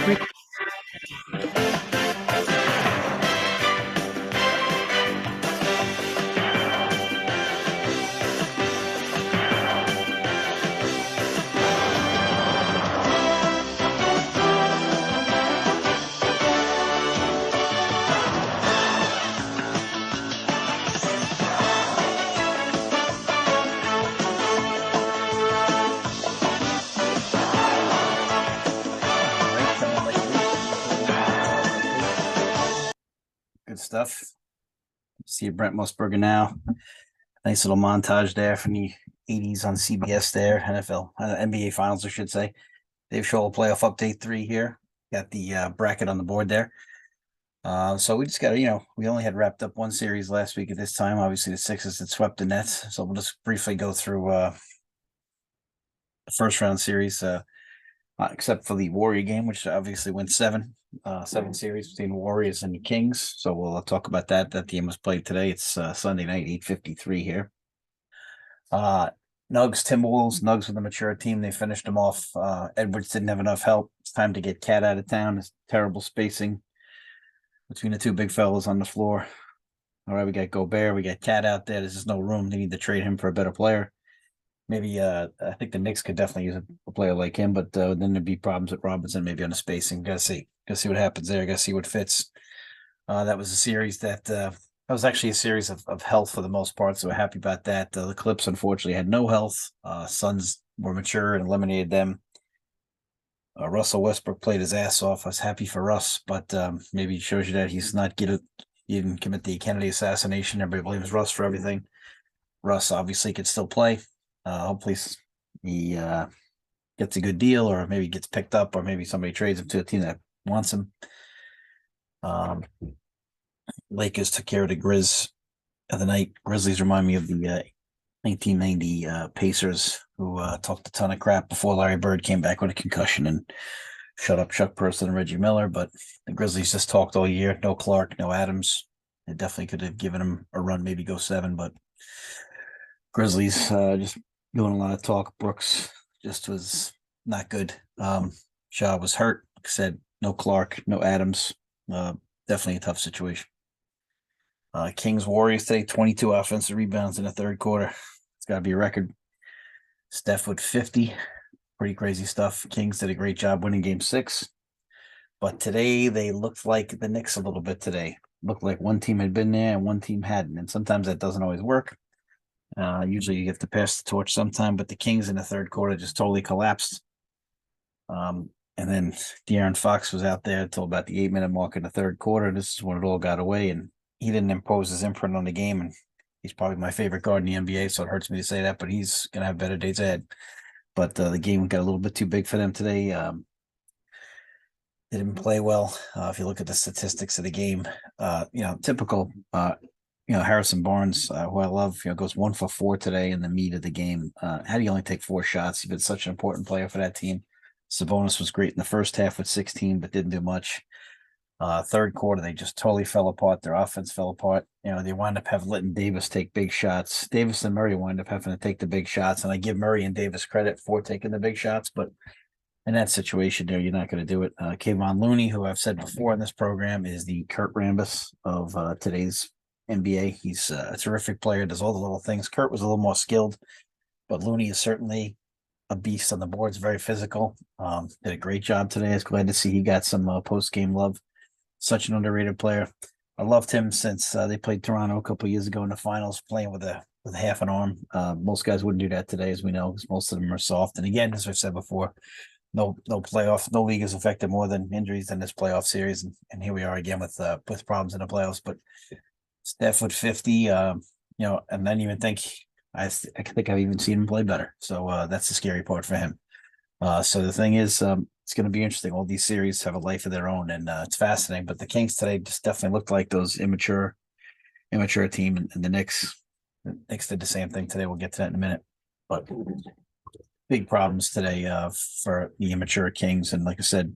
Three. Good stuff. See Brent Musburger now. Nice little montage there from the 80s on CBS there. NFL, NBA Finals, I should say. Dave Scholl playoff update 3 here. Got the bracket on the board there. So we just got to, we only had wrapped up one series last week at this time. Obviously, the Sixers had swept the Nets. So we'll just briefly go through the first round series, except for the Warrior game, which obviously went 7 series between Warriors and Kings. So we'll talk about that. That game was played today. It's Sunday night, 8:53 here. Nugs, Timberwolves. Nugs with a mature team. They finished them off. Edwards didn't have enough help. It's time to get Cat out of town. It's terrible spacing between the two big fellas on the floor. All right, we got Gobert. We got Cat out there. There's just no room. They need to trade him for a better player. Maybe I think the Knicks could definitely use a player like him, but then there'd be problems with Robinson, maybe on the spacing. Gotta see what happens there. Gotta see what fits. That was a series that was actually a series of health for the most part, so we're happy about that. The Clips unfortunately had no health. Suns were mature and eliminated them. Russell Westbrook played his ass off. I was happy for Russ, but maybe it shows you that he's not he didn't commit the Kennedy assassination. Everybody blames Russ for everything. Russ obviously could still play. Hopefully he gets a good deal, or maybe gets picked up, or maybe somebody trades him to a team that wants him. Lakers took care of the Grizz of the night. Grizzlies remind me of the 1990 Pacers, who talked a ton of crap before Larry Bird came back with a concussion and shut up Chuck Person and Reggie Miller. But the Grizzlies just talked all year. No Clark, no Adams. It definitely could have given him a run, maybe go 7, but Grizzlies just doing a lot of talk. Brooks just was not good. Shaw was hurt. Like I said, no Clark, no Adams. Definitely a tough situation. Kings Warriors today, 22 offensive rebounds in the third quarter. It's got to be a record. Steph with 50. Pretty crazy stuff. Kings did a great job winning game 6. But today they looked like the Knicks a little bit today. Looked like one team had been there and one team hadn't. And sometimes that doesn't always work. Usually you have to pass the torch sometime, but the Kings in the third quarter just totally collapsed. And then De'Aaron Fox was out there until about the 8-minute mark in the third quarter. This is when it all got away, and he didn't impose his imprint on the game. And he's probably my favorite guard in the NBA, so it hurts me to say that, but he's going to have better days ahead. But the game got a little bit too big for them today. They didn't play well. If you look at the statistics of the game, typical. Harrison Barnes, who I love, goes 1 for 4 today in the meat of the game. How do you only take 4 shots? He's been such an important player for that team. Sabonis was great in the first half with 16, but didn't do much. Third quarter, they just totally fell apart. Their offense fell apart. They wound up letting Davis take big shots. Davis and Murray wound up having to take the big shots, and I give Murray and Davis credit for taking the big shots, but in that situation there, you're not going to do it. Kevon Looney, who I've said before in this program, is the Kurt Rambis of today's NBA. He's a terrific player, does all the little things. Kurt was a little more skilled, but Looney is certainly a beast on the boards, very physical. Did a great job today. I was glad to see he got some post-game love. Such an underrated player. I loved him since they played Toronto a couple of years ago in the finals, playing with half an arm. Most guys wouldn't do that today, as we know, because most of them are soft. And again, as I've said before, no league is affected more than injuries than this playoff series. And here we are again with problems in the playoffs. But Steph with 50, and I didn't even think I think I've even seen him play better. So that's the scary part for him. So the thing is, it's going to be interesting. All these series have a life of their own, and it's fascinating. But the Kings today just definitely looked like those immature team, and the Knicks did the same thing today. We'll get to that in a minute. But big problems today for the immature Kings, and like I said,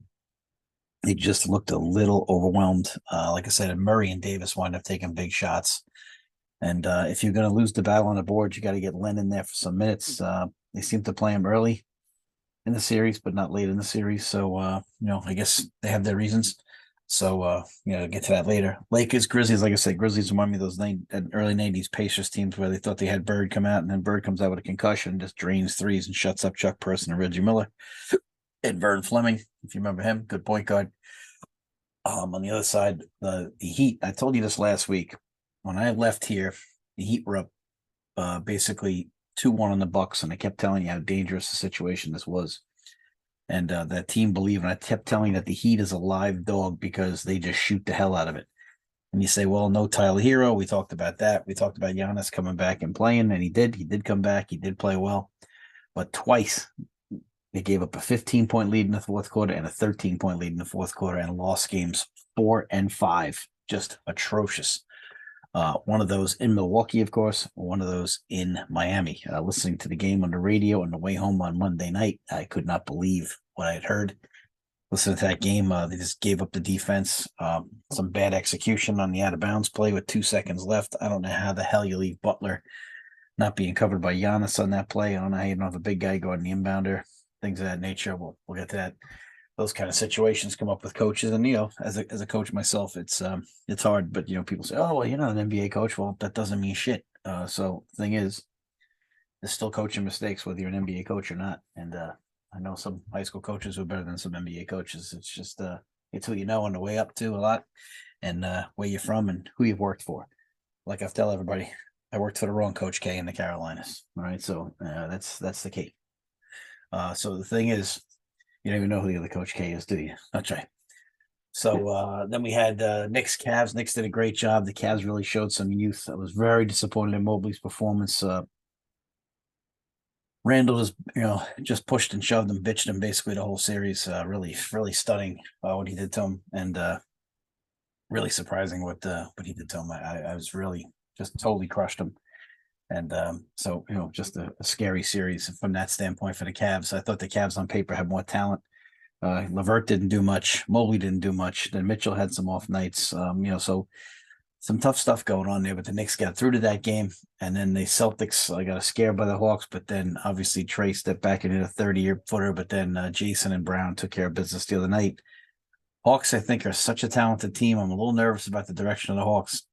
they just looked a little overwhelmed. Like I said, and Murray and Davis wound up taking big shots. And if you're going to lose the battle on the board, you got to get Len in there for some minutes. They seem to play him early. in the series, but not late in the series. So, I guess they have their reasons. So, get to that later. Lakers, Grizzlies, like I said, Grizzlies remind me of those early 90s Pacers teams where they thought they had Bird come out, and then Bird comes out with a concussion, just drains threes and shuts up Chuck Person and Reggie Miller. And Vern Fleming, if you remember him, good point guard. On the other side, the Heat, I told you this last week. When I left here, the Heat were up basically 2-1 on the Bucks, and I kept telling you how dangerous the situation this was. And that team believed, and I kept telling you that the Heat is a live dog because they just shoot the hell out of it. And you say, well, no Tyler Hero. We talked about that. We talked about Giannis coming back and playing, and he did. He did come back. He did play well. But twice, they gave up a 15-point lead in the fourth quarter and a 13-point lead in the fourth quarter and lost games 4 and 5. Just atrocious. One of those in Milwaukee, of course, one of those in Miami. Listening to the game on the radio on the way home on Monday night, I could not believe what I had heard. Listening to that game, they just gave up the defense. Some bad execution on the out-of-bounds play with 2 seconds left. I don't know how the hell you leave Butler not being covered by Giannis on that play. I don't know how you don't have a big guy guarding the inbounder, things of that nature. We'll get to that. Those kind of situations come up with coaches, and as a coach myself, it's hard. But people say, "Oh, well, you're not an NBA coach." Well, that doesn't mean shit. So the thing is, there's still coaching mistakes whether you're an NBA coach or not. And I know some high school coaches who are better than some NBA coaches. It's just it's who you know on the way up to a lot, and where you're from and who you've worked for. Like I tell everybody, I worked for the wrong Coach K in the Carolinas. All right, so that's the key. So the thing is, you don't even know who the other Coach K is, do you? That's right. So then we had Knicks, Cavs. Knicks did a great job. The Cavs really showed some youth. I was very disappointed in Mobley's performance. Randall just pushed and shoved and bitched him basically the whole series. Really, really stunning what he did to him, and really surprising what he did to him. I was really just totally crushed him. And so, just a scary series from that standpoint for the Cavs. I thought the Cavs on paper had more talent. LeVert didn't do much. Mobley didn't do much. Then Mitchell had some off nights. So some tough stuff going on there. But the Knicks got through to that game. And then the Celtics got scared by the Hawks. But then obviously Trey stepped back and hit a 30-year footer. But then Jason and Brown took care of business the other night. Hawks, I think, are such a talented team. I'm a little nervous about the direction of the Hawks.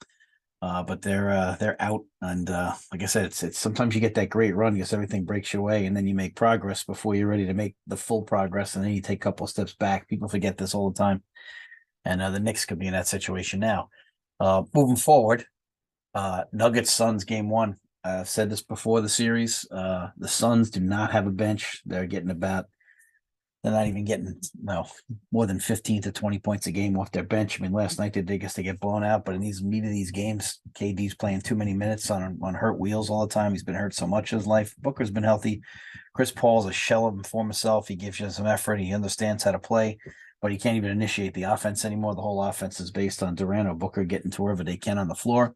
But they're out, and like I said, it's sometimes you get that great run because everything breaks your way, and then you make progress before you're ready to make the full progress, and then you take a couple of steps back. People forget this all the time, and the Knicks could be in that situation now. Moving forward, Nuggets Suns game 1. I've said this before the series. The Suns do not have a bench. They're not even getting more than 15 to 20 points a game off their bench. I mean, last night they get blown out, but in these games, KD's playing too many minutes on hurt wheels all the time. He's been hurt so much in his life. Booker's been healthy. Chris Paul's a shell of him former self. He gives you some effort. He understands how to play, but he can't even initiate the offense anymore. The whole offense is based on Durant or Booker getting to wherever they can on the floor.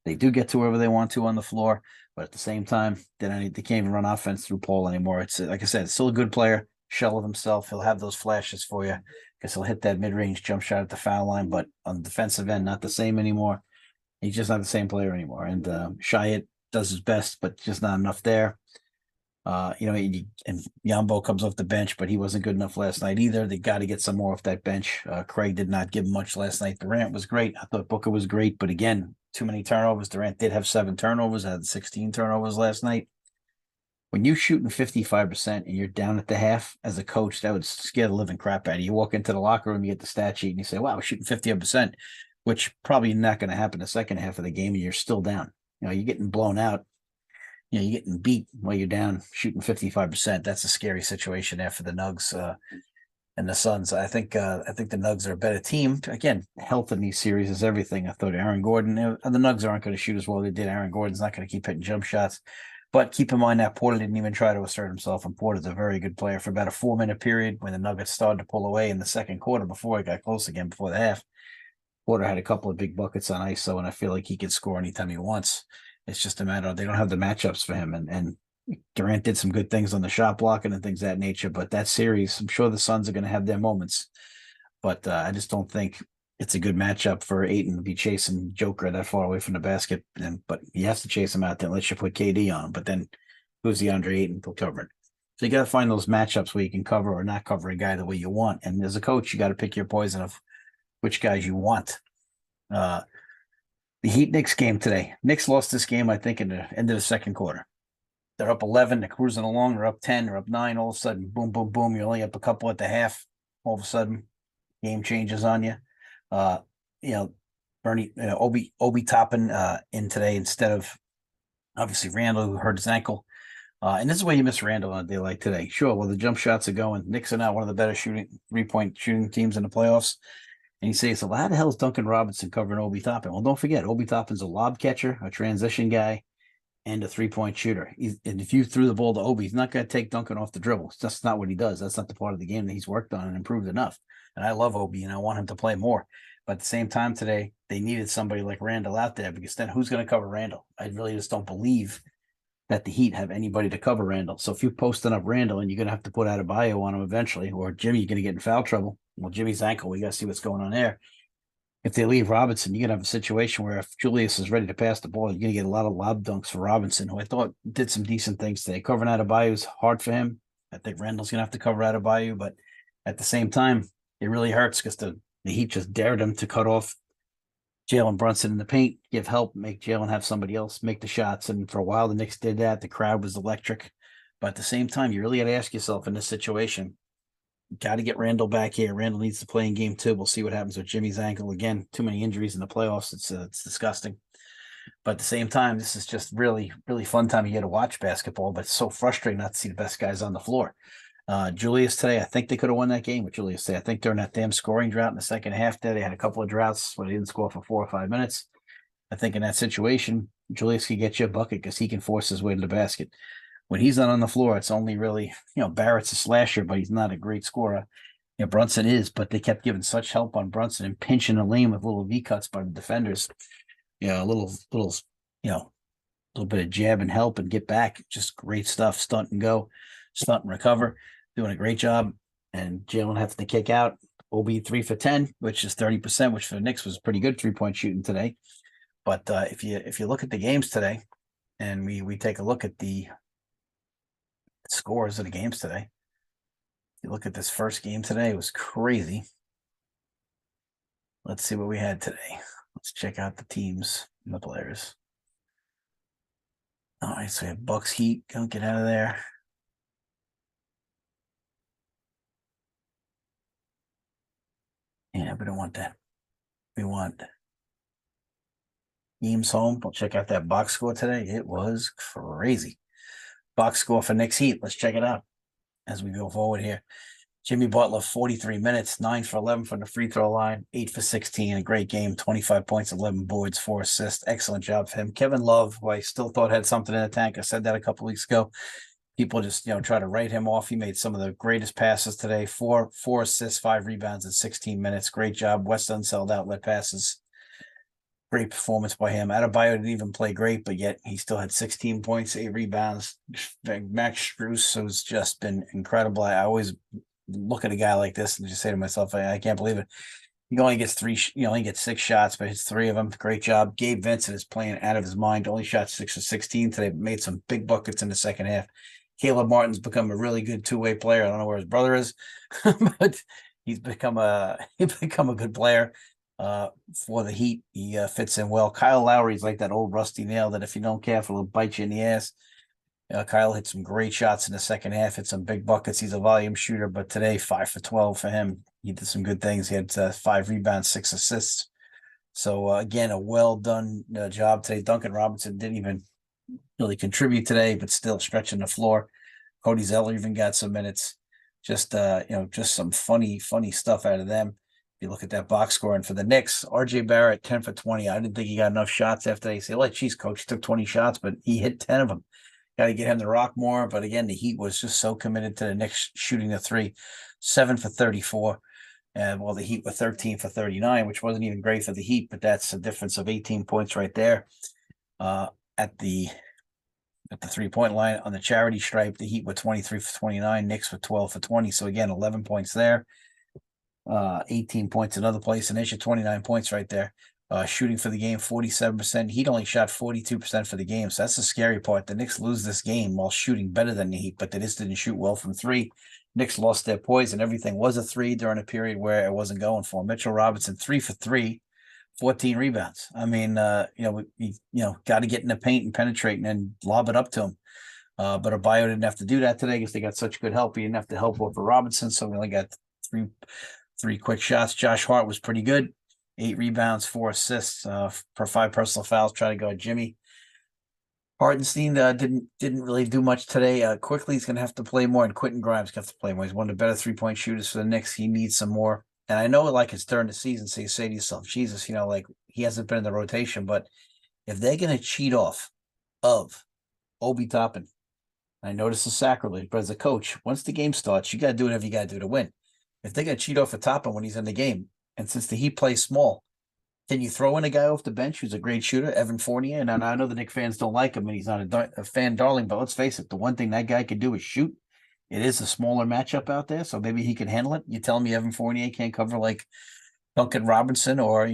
They do get to wherever they want to on the floor, but at the same time, they can't even run offense through Paul anymore. It's like I said, it's still a good player. Shell of himself. He'll have those flashes for you because he'll hit that mid-range jump shot at the foul line, but on the defensive end, not the same anymore. He's just not the same player anymore. And Shaiat does his best, but just not enough there. And Yambo comes off the bench, but he wasn't good enough last night either. They got to get some more off that bench. Craig did not give much last night. Durant was great. I thought Booker was great, but again, too many turnovers. Durant did have 7 turnovers, had 16 turnovers last night. When you're shooting 55% and you're down at the half, as a coach, that would scare the living crap out of you. You walk into the locker room, you get the stat sheet, and you say, wow, we're shooting 50%, which probably not going to happen the second half of the game, and you're still down. You're getting blown out. You're getting beat while you're down shooting 55%. That's a scary situation there for the Nugs and the Suns. I think the Nugs are a better team. Again, health in these series is everything. I thought Aaron Gordon, the Nugs aren't going to shoot as well as they did. Aaron Gordon's not going to keep hitting jump shots. But keep in mind that Porter didn't even try to assert himself, and Porter's a very good player. For about a 4-minute period when the Nuggets started to pull away in the second quarter before it got close again before the half, Porter had a couple of big buckets on ISO, and I feel like he can score anytime he wants. It's just a matter of they don't have the matchups for him. And Durant did some good things on the shot blocking and things of that nature. But that series, I'm sure the Suns are going to have their moments. But I just don't think it's a good matchup for Ayton to be chasing Joker that far away from the basket. But he has to chase him out there unless you put KD on him. But then who's the Andre Ayton for covering? So you got to find those matchups where you can cover or not cover a guy the way you want. And as a coach, you got to pick your poison of which guys you want. Uh, the Heat Knicks game today. Knicks lost this game, I think, in the end of the second quarter. They're up 11. They're cruising along. They're up 10. They're up 9. All of a sudden, boom, boom, boom. You're only up a couple at the half. All of a sudden, game changes on you. You know, Obi Toppin in today instead of obviously Randall, who hurt his ankle. And this is where you miss Randall on a day like today. Sure, well, the jump shots are going. Knicks are not one of the better 3-point shooting teams in the playoffs. And you say, so how the hell is Duncan Robinson covering Obi Toppin? Well, don't forget, Obi Toppin's a lob catcher, a transition guy, and a 3-point shooter. And if you threw the ball to Obi, he's not going to take Duncan off the dribble. That's not what he does. That's not the part of the game that he's worked on and improved enough. And I love Obi, and I want him to play more. But at the same time today, they needed somebody like Randall out there, because then who's going to cover Randall? I really just don't believe that the Heat have anybody to cover Randall. So if you're posting up Randall and you're going to have to put Adebayo on him eventually, or Jimmy, you're going to get in foul trouble. Well, Jimmy's ankle, we got to see what's going on there. If they leave Robinson, you're going to have a situation where if Julius is ready to pass the ball, you're going to get a lot of lob dunks for Robinson, who I thought did some decent things today. Covering Adebayo is hard for him. I think Randall's going to have to cover Adebayo, but at the same time, it really hurts because the Heat just dared him to cut off Jalen Brunson in the paint, give help, make Jalen have somebody else make the shots. And for a while, the Knicks did that. The crowd was electric. But at the same time, you really got to ask yourself in this situation, got to get Randall back here. Randall needs to play in game 2. We'll see what happens with Jimmy's ankle. Again, too many injuries in the playoffs. It's disgusting. But at the same time, this is just really, really fun time of year to watch basketball, but it's so frustrating not to see the best guys on the floor. Julius today, I think they could have won that game with Julius today. I think during that damn scoring drought in the second half there, they had a couple of droughts where they didn't score for 4 or 5 minutes. I think in that situation, Julius could get you a bucket because he can force his way to the basket. When he's not on the floor, it's only really, Barrett's a slasher, but he's not a great scorer. Brunson is, but they kept giving such help on Brunson and pinching the lane with little V cuts by the defenders. A little bit of jab and help and get back. Just great stuff. Stunt and go, stunt and recover. Doing a great job. And Jalen having to kick out. Obi 3 for 10, which is 30%, which for the Knicks was pretty good 3-point shooting today. But if you look at the games today, and we take a look at the scores of the games today, you look at this first game today, it was crazy. Let's see what we had today. Let's check out the teams and the players. All right, so we have Bucks Heat. Don't get out of there. Yeah, we don't want that. We want Eames home. We'll check out that box score today. It was crazy. Box score for Knicks Heat. Let's check it out as we go forward here. Jimmy Butler, 43 minutes, 9 for 11 from the free throw line, 8 for 16. A great game, 25 points, 11 boards, 4 assists. Excellent job for him. Kevin Love, who I still thought had something in the tank. I said that a couple weeks ago. People just, try to write him off. He made some of the greatest passes today. 4 assists, 5 rebounds in 16 minutes. Great job. West Unseld outlet passes. Great performance by him. Adebayo didn't even play great, but yet he still had 16 points, 8 rebounds. Max Strus has just been incredible. I always look at a guy like this and just say to myself, I can't believe it. He only gets 6 shots, but hits 3 of them. Great job. Gabe Vincent is playing out of his mind. Only shot 6 for 16 today, made some big buckets in the second half. Caleb Martin's become a really good 2-way player. I don't know where his brother is, but he's become a good player for the Heat. He fits in well. Kyle Lowry's like that old rusty nail that if you don't careful, it'll bite you in the ass. Kyle hit some great shots in the second half, hit some big buckets. He's a volume shooter, but today 5 for 12 for him. He did some good things. He had 5 rebounds, 6 assists. So again, a well done job today. Duncan Robinson didn't even really contribute today, but still stretching the floor. Cody Zeller even got some minutes. Just some funny stuff out of them. If you look at that box score, and for the Knicks, RJ Barrett 10 for 20. I didn't think he got enough shots after they say, like, geez, coach, he took 20 shots, but he hit 10 of them. Got to get him to rock more. But again, the Heat was just so committed to the Knicks shooting the 3, 7 for 34. And the Heat were 13 for 39, which wasn't even great for the Heat, but that's a difference of 18 points right there. At the 3-point line on the charity stripe, the Heat were 23 for 29, Knicks were 12 for 20. So again, 11 points there, 18 points another place, and there's your 29 points right there. shooting for the game 47%. Heat only shot 42% for the game. So that's the scary part. The Knicks lose this game while shooting better than the Heat, but they just didn't shoot well from three. Knicks lost their poise, and everything was a three during a period where it wasn't going for him. Mitchell Robinson, 3 for 3, 14 rebounds. I mean, got to get in the paint and penetrate and then lob it up to him. But Abayo didn't have to do that today because they got such good help. He didn't have to help over Robinson, so we only got three quick shots. Josh Hart was pretty good. 8 rebounds, 4 assists for 5 personal fouls. Try to go at Jimmy. Hartenstein didn't really do much today. Quickly, he's going to have to play more, and Quentin Grimes going to have to play more. He's one of the better 3-point shooters for the Knicks. He needs some more. And I know, like, it's during the season, so you say to yourself, Jesus, like, he hasn't been in the rotation. But if they're going to cheat off of Obi Toppin, I know this is sacrilege, but as a coach, once the game starts, you got to do whatever you got to do to win. If they're going to cheat off of Toppin when he's in the game, and since the Heat plays small, can you throw in a guy off the bench who's a great shooter, Evan Fournier? And I know the Knicks fans don't like him, and he's not a fan darling, but let's face it, the one thing that guy can do is shoot. It is a smaller matchup out there, so maybe he can handle it. You tell me Evan Fournier can't cover like Duncan Robinson or,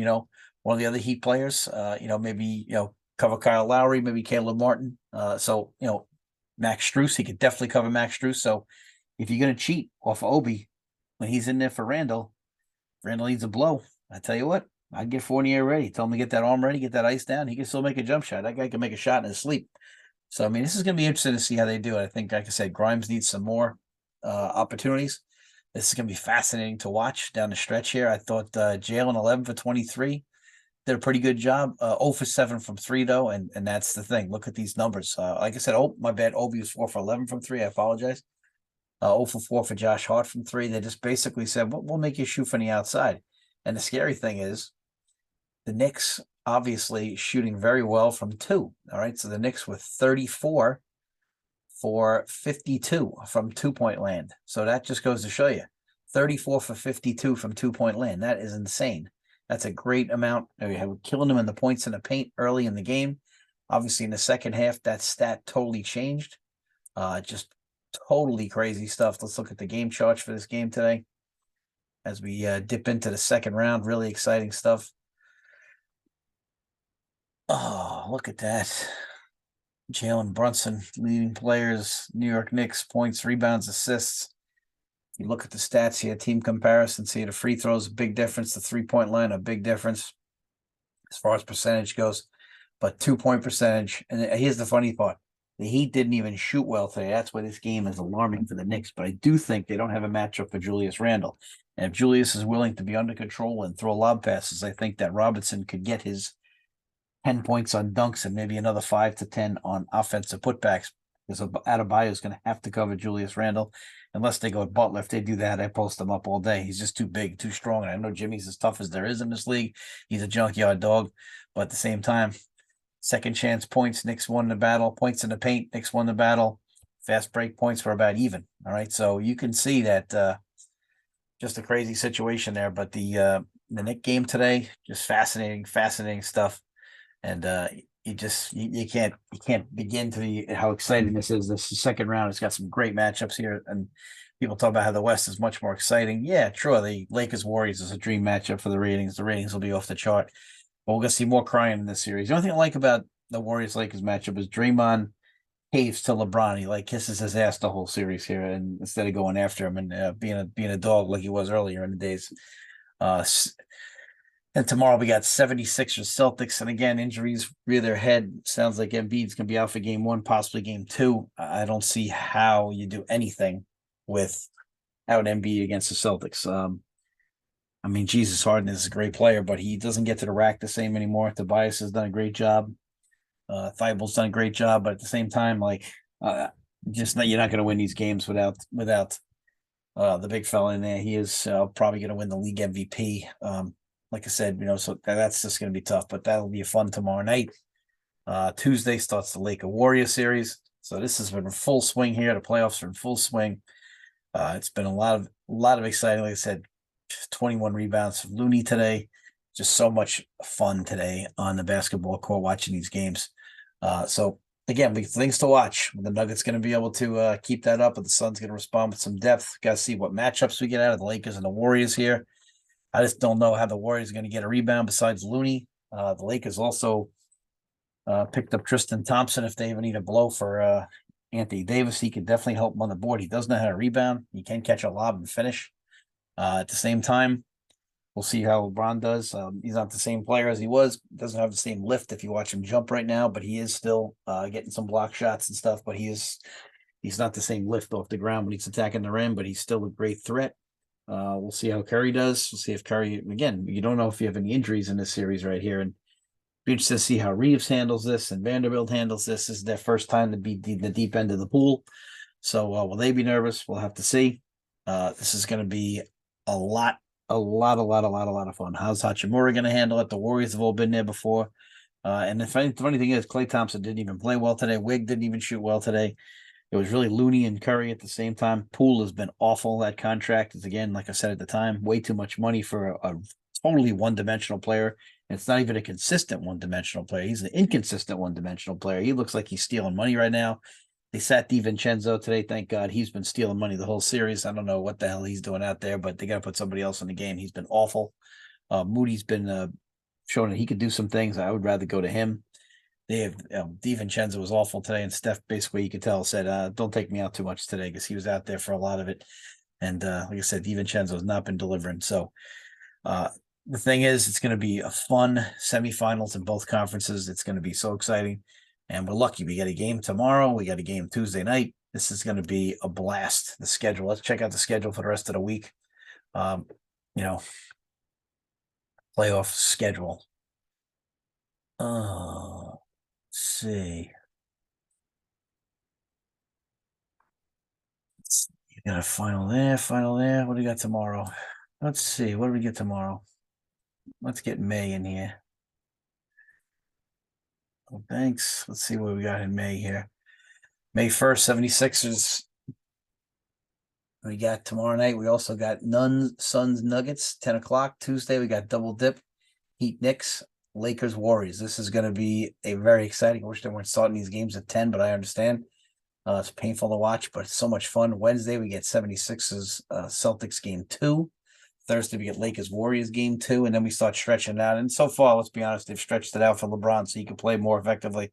one of the other Heat players, maybe, cover Kyle Lowry, maybe Caleb Martin. Max Strus, he could definitely cover Max Strus. So if you're going to cheat off of Obi when he's in there for Randall needs a blow. I tell you what, I'd get Fournier ready. Tell him to get that arm ready, get that ice down. He can still make a jump shot. That guy can make a shot in his sleep. So, I mean, this is going to be interesting to see how they do it. I think, like I said, Grimes needs some more opportunities. This is going to be fascinating to watch down the stretch here. I thought Jalen 11 for 23 did a pretty good job. 0 for 7 from 3, though, and that's the thing. Look at these numbers. Like I said, my bad. Obi was 4 for 11 from 3. I apologize. 0 for 4 for Josh Hart from 3. They just basically said, we'll make you shoot from the outside. And the scary thing is the Knicks obviously shooting very well from 2. All right. So the Knicks were 34 for 52 from 2-point land. So that just goes to show you 34 for 52 from 2-point land. That is insane. That's a great amount. We have killing them in the points in the paint early in the game. Obviously, in the second half, that stat totally changed. Just totally crazy stuff. Let's look at the game charts for this game today as we dip into the second round. Really exciting stuff. Oh, look at that. Jalen Brunson, leading players, New York Knicks, points, rebounds, assists. You look at the stats here, team comparison, see the free throws, a big difference. The 3-point line, a big difference as far as percentage goes. But 2-point percentage, and here's the funny part. The Heat didn't even shoot well today. That's why this game is alarming for the Knicks. But I do think they don't have a matchup for Julius Randle. And if Julius is willing to be under control and throw lob passes, I think that Robinson could get his 10 points on dunks and maybe another 5 to 10 on offensive putbacks. Because Adebayo is going to have to cover Julius Randle unless they go with Butler. If they do that, I post him up all day. He's just too big, too strong. And I know Jimmy's as tough as there is in this league. He's a junkyard dog. But at the same time, second chance points, Knicks won the battle. Points in the paint, Knicks won the battle. Fast break points were about even. All right, so you can see that just a crazy situation there. But the Knicks game today, just fascinating stuff. And you can't begin to how exciting this is. This second round, it's got some great matchups here, and people talk about how the West is much more exciting. Yeah, true. The Lakers Warriors is a dream matchup for the ratings. The ratings will be off the chart. But we're gonna see more crying in this series. The only thing I like about the Warriors Lakers matchup is Draymond caves to LeBron. He kisses his ass the whole series here, and instead of going after him and being a dog like he was earlier in the days. And tomorrow we got 76ers Celtics. And again, injuries rear their head. Sounds like Embiid's going to be out for game 1, possibly game 2. I don't see how you do anything without Embiid against the Celtics. I mean, Jesus, Harden is a great player, but he doesn't get to the rack the same anymore. Tobias has done a great job. Thibault's done a great job, but at the same time, you're not going to win these games without the big fella in there. He is probably going to win the league MVP. Like I said, so that's just going to be tough, but that'll be fun tomorrow night. Tuesday starts the Laker Warrior series. So this has been full swing here. The playoffs are in full swing. It's been a lot of exciting. Like I said, 21 rebounds from Looney today. Just so much fun today on the basketball court watching these games. So again, we things to watch. The Nuggets going to be able to keep that up, but the Suns going to respond with some depth. Got to see what matchups we get out of the Lakers and the Warriors here. I just don't know how the Warriors are going to get a rebound besides Looney. The Lakers also picked up Tristan Thompson. If they ever need a blow for Anthony Davis, he could definitely help him on the board. He does know how to rebound. He can catch a lob and finish. At the same time, we'll see how LeBron does. He's not the same player as he was. Doesn't have the same lift if you watch him jump right now, but he is still getting some block shots and stuff. But he's not the same lift off the ground when he's attacking the rim, but he's still a great threat. We'll see how Curry does. We'll see if Curry, again, you don't know if you have any injuries in this series right here. And be interested to see how Reeves handles this and Vanderbilt handles this. This is their first time to be the deep end of the pool. So will they be nervous? We'll have to see. This is going to be a lot of fun. How's Hachimura going to handle it? The Warriors have all been there before. And the funny thing is, Klay Thompson didn't even play well today. Wig didn't even shoot well today. It was really Looney and Curry at the same time. Poole has been awful. That contract is, again, like I said at the time, way too much money for a totally one-dimensional player. And it's not even a consistent one-dimensional player. He's an inconsistent one-dimensional player. He looks like he's stealing money right now. They sat DiVincenzo today. Thank God. He's been stealing money the whole series. I don't know what the hell he's doing out there, but they got to put somebody else in the game. He's been awful. Moody's been showing that he could do some things. I would rather go to him. They have DiVincenzo was awful today, and Steph basically, you could tell, said, "Don't take me out too much today," because he was out there for a lot of it. And like I said, DiVincenzo has not been delivering. So the thing is, it's going to be a fun semifinals in both conferences. It's going to be so exciting, and we're lucky. We got a game tomorrow. We got a game Tuesday night. This is going to be a blast. The schedule. Let's check out the schedule for the rest of the week. Playoff schedule. See. You got a final there, final there. What do you got tomorrow? Let's see. What do we get tomorrow? Let's get May in here. Oh, thanks. Let's see what we got in May here. May 1st, 76ers. We got tomorrow night. We also got Suns, Nuggets, 10 o'clock. Tuesday, we got double dip. Heat, Knicks, Lakers, Warriors. This is going to be a very exciting. I wish they weren't starting these games at 10, but I understand. It's painful to watch, but it's so much fun. Wednesday, we get 76ers, Celtics game 2. Thursday, we get Lakers, Warriors game 2, and then we start stretching out. And so far, let's be honest, they've stretched it out for LeBron so he can play more effectively.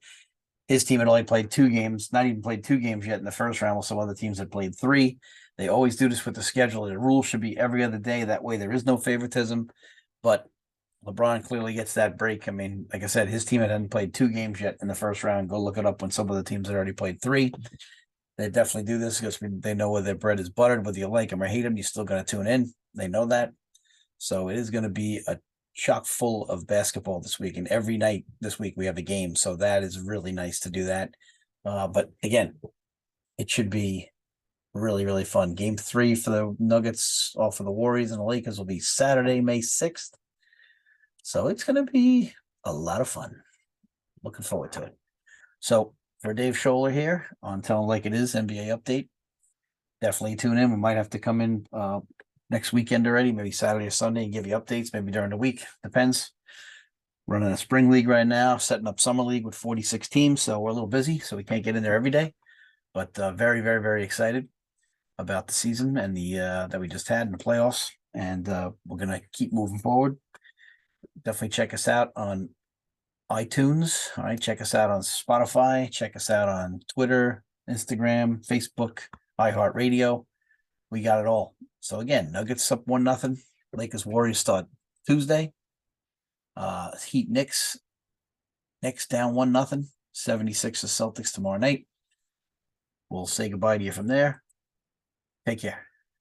His team had only played 2 games, not even played 2 games yet in the first round, while some other teams had played 3. They always do this with the schedule. The rule should be every other day. That way there is no favoritism. But LeBron clearly gets that break. I mean, like I said, his team hadn't played 2 games yet in the first round. Go look it up when some of the teams had already played 3. They definitely do this because they know where their bread is buttered. Whether you like them or hate them, you still got to tune in. They know that. So it is going to be a chock full of basketball this week. And every night this week we have a game. So that is really nice to do that. But again, it should be really, really fun. Game 3 for the Nuggets, all for the Warriors and the Lakers will be Saturday, May 6th. So it's going to be a lot of fun. Looking forward to it. So for Dave Scholler here on Telling Like It Is NBA Update, definitely tune in. We might have to come in next weekend already, maybe Saturday or Sunday, and give you updates, maybe during the week. Depends. Running a spring league right now, setting up summer league with 46 teams. So we're a little busy, so we can't get in there every day. But very, very, very excited about the season and the that we just had in the playoffs. And we're going to keep moving forward. Definitely check us out on iTunes. All right. Check us out on Spotify. Check us out on Twitter, Instagram, Facebook, iHeartRadio. We got it all. So again, Nuggets up 1-0. Lakers Warriors start Tuesday. Heat Knicks down 1-0. 76ers Celtics tomorrow night. We'll say goodbye to you from there. Take care.